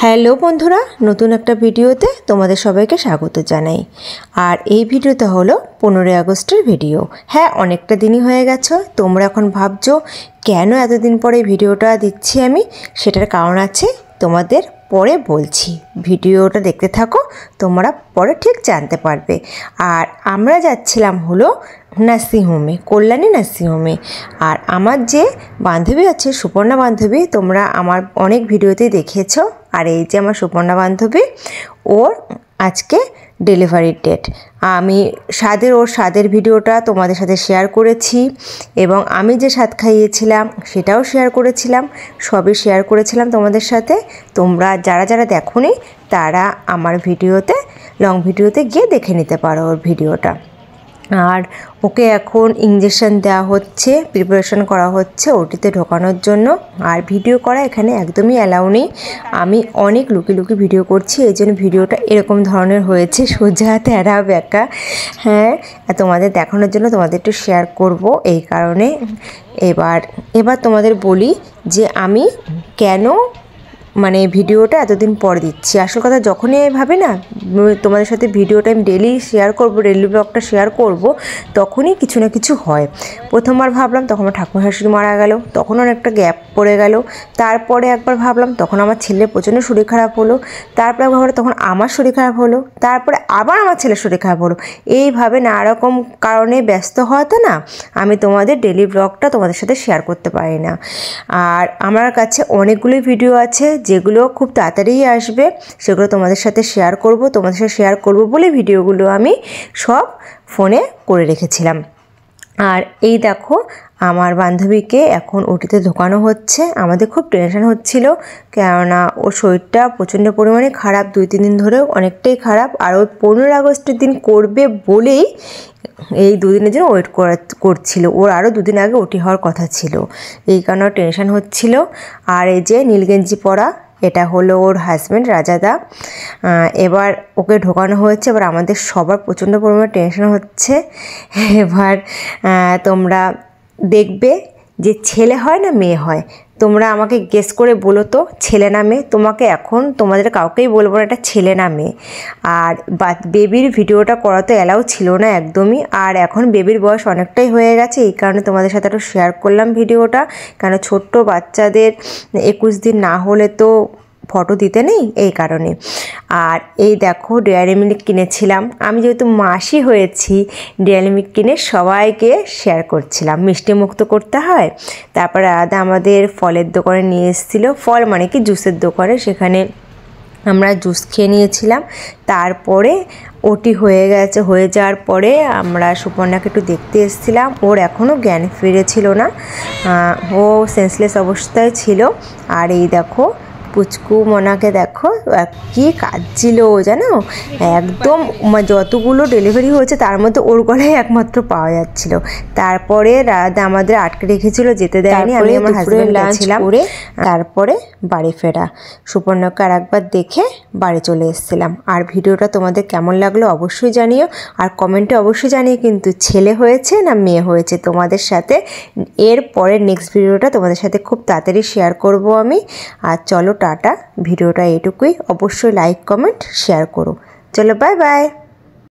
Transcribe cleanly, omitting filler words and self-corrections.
Hello বন্ধুরা, নতুন একটা ভিডিওতে তোমাদের সবাইকে স্বাগত জানাই। আর এই ভিডিওটা হলো 15ই আগস্টের ভিডিও। হ্যাঁ, অনেকটা দিনই হয়ে গেছে। তোমরা এখন ভাবছো কেন এতদিন পরে ভিডিওটা দিচ্ছি আমি, সেটার কারণ আছে, তোমাদের পরে বলছি। ভিডিওটা দেখতে থাকো, তোমরা পরে ঠিক জানতে পারবে। আর আমরা যাচ্ছিলাম হলো নার্সিংহোমে, কল্যাণী নার্সিংহোমে। আর আমার যে বান্ধবী আছে, সুপর্ণা বান্ধবী, তোমরা আমার অনেক ভিডিওতেই দেখেছো। আর এই যে আমার সুপর্ণা বান্ধবী, ওর আজকে ডেলিভারির ডেট। আমি ওর স্বাদের ভিডিওটা তোমাদের সাথে শেয়ার করেছি, এবং আমি যে স্বাদ খাইয়েছিলাম সেটাও শেয়ার করেছিলাম, সবই শেয়ার করেছিলাম তোমাদের সাথে। তোমরা যারা যারা দেখোনি তারা আমার ভিডিওতে, লং ভিডিওতে গিয়ে দেখে নিতে পারো ওর ভিডিওটা। আর ওকে এখন ইঞ্জেকশন দেওয়া হচ্ছে, প্রিপারেশন করা হচ্ছে ওটিতে ঢোকানোর জন্য। আর ভিডিও করা এখানে একদমই অ্যালাউ নেই। আমি অনেক লুকি ভিডিও করছি, এই জন্য ভিডিওটা এরকম ধরনের হয়েছে, সোজা তেরা বেঁকা। হ্যাঁ, তোমাদের দেখানোর জন্য তোমাদের একটু শেয়ার করব এই কারণে। এবার তোমাদের বলি যে আমি কেন ভিডিওটা এতদিন পর দিচ্ছি। আসল কথা, যখনই আমি ভাবি না তোমাদের সাথে ভিডিওটা আমি ডেলি শেয়ার করব, ডেলি ব্লগটা শেয়ার করব, তখনই কিছু না কিছু হয়। প্রথমবার ভাবলাম, তখন আমার ঠাকুর শাশুড়ি মারা গেল, তখন অনেকটা গ্যাপ পড়ে গেল। তারপরে একবার ভাবলাম, তখন আমার ছেলের প্রচণ্ড শরীর খারাপ হলো। তারপরে ভাবলাম, তখন আমার শরীর খারাপ হলো। তারপরে আবার আমার ছেলের শরীর খারাপ হলো। এইভাবে নানা রকম কারণে ব্যস্ত হওয়াতে না আমি তোমাদের ডেলি ব্লগটা তোমাদের সাথে শেয়ার করতে পারি না। আর আমার কাছে অনেকগুলোই ভিডিও আছে যেগুলো খুব তাড়াতাড়ি আসবে, সেগুলো তোমাদের সাথে শেয়ার করব বলে ভিডিওগুলো আমি সব ফোনে করে রেখেছিলাম। আর এই দেখো, আমার বান্ধবীকে এখন ওটিতে ঢোকানো হচ্ছে। আমাদের খুব টেনশন হচ্ছিল, কেননা ওর শরীরটা প্রচণ্ড পরিমাণে খারাপ, 2-3 দিন ধরেও অনেকটাই খারাপ। আর ওই 15 আগস্টের দিন করবে বলেই এই 2 দিনের জন্য ওয়েট করছিল। ওর আরও 2 দিন আগে ওটি হওয়ার কথা ছিল, এই কারণে টেনশন হচ্ছিল। আর এই যে নীলগেঞ্জি পরা, এটা হলো ওর হাজব্যান্ড রাজাদা। এবার ওকে ঢোকানো হয়েছে। এবার আমাদের সবার প্রচণ্ড পরিমাণে টেনশন হচ্ছে। এবার তোমরা দেখবে যে ছেলে হয় না মেয়ে হয়, তোমরা আমাকে গেস করে বলো তো, ছেলে না মেয়ে? তোমাদের কাউকেই বলবো না এটা ছেলে না মেয়ে। আর বেবির ভিডিওটা করা তো অ্যালাউ ছিল না একদমই। আর এখন বেবির বয়স অনেকটাই হয়ে গেছে, এই কারণে তোমাদের সাথে একটু শেয়ার করলাম ভিডিওটা। কারণ ছোট্ট বাচ্চাদের 21 দিন না হলে তো ফটো দিতে নেই, এই কারণে। আর এই দেখো, ডেয়ারি মিল্ক কিনেছিলাম আমি, যেহেতু মাসি হয়েছি, ডেয়ারি মিল্ক কিনে সবাইকে শেয়ার করছিলাম। মিষ্টি মুক্ত করতে হয়। তারপরে আলাদা আমাদের ফলের দোকানে নিয়ে এসেছিলো, ফল মানে কি জুসের দোকানে, সেখানে আমরা জুস খেয়ে নিয়েছিলাম। তারপরে ওটি হয়ে যাওয়ার পরে আমরা সুপর্ণাকে একটু দেখতে এসেছিলাম। ওর এখনও জ্ঞান ফিরেছিল না, ও সেন্সলেস অবস্থায় ছিল। আর এই দেখো পুচকু মনাকে দেখো কি কাঁদছিল জানো, একদম যতগুলো ডেলিভারি হয়েছে তার মধ্যে ওর গলায় একমাত্র পাওয়া যাচ্ছিল। তারপরে রাধা আমাদের আটকে রেখেছিল, যেতে দেয়নি। আমি আমার হাজব্যান্ড গেছিলাম, তারপরে বাড়ি ফেরা। সুপর্ণাকে আর একবার দেখে বাড়ি চলে এসেছিলাম। আর ভিডিওটা তোমাদের কেমন লাগলো অবশ্যই জানিও, আর কমেন্টে অবশ্যই জানিও কিন্তু ছেলে হয়েছে না মেয়ে হয়েছে তোমাদের সাথে। এর পরের নেক্সট ভিডিওটা তোমাদের সাথে খুব তাড়াতাড়ি শেয়ার করব আমি। আর চলো টাটা, ভিডিওটা এটুকুই। অবশ্যই লাইক কমেন্ট শেয়ার করো। চলো, বাই বাই।